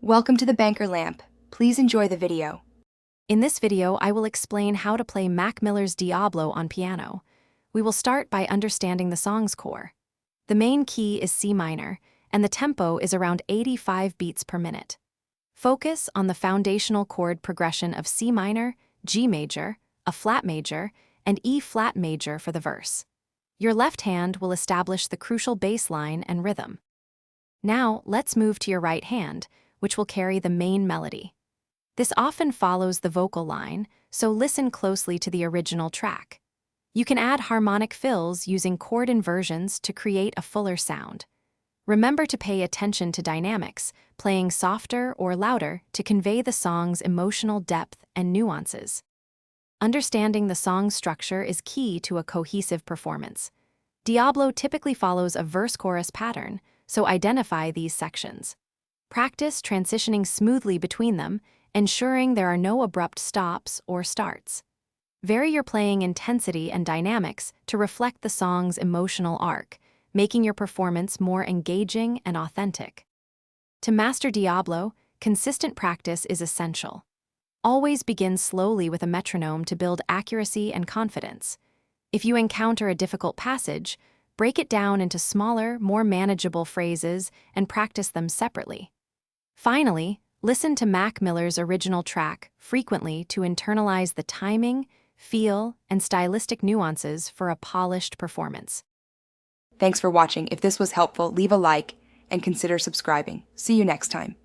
Welcome to the Banker Lamp. Please enjoy the video. In this video, I will explain how to play Mac Miller's Diablo on piano. We will start by understanding the song's core. The main key is C minor, and the tempo is around 85 beats per minute. Focus on the foundational chord progression of C minor, G major, a flat major, and E flat major for the verse. Your left hand will establish the crucial bass line and rhythm. Now, let's move to your right hand, which will carry the main melody. This often follows the vocal line, so listen closely to the original track. You can add harmonic fills using chord inversions to create a fuller sound. Remember to pay attention to dynamics, playing softer or louder to convey the song's emotional depth and nuances. Understanding the song's structure is key to a cohesive performance. Diablo typically follows a verse-chorus pattern, so identify these sections. Practice transitioning smoothly between them, ensuring there are no abrupt stops or starts. Vary your playing intensity and dynamics to reflect the song's emotional arc, making your performance more engaging and authentic. To master Diablo, consistent practice is essential. Always begin slowly with a metronome to build accuracy and confidence. If you encounter a difficult passage, break it down into smaller, more manageable phrases and practice them separately. Finally, listen to Mac Miller's original track frequently to internalize the timing, feel, and stylistic nuances for a polished performance. Thanks for watching. If this was helpful, leave a like and consider subscribing. See you next time.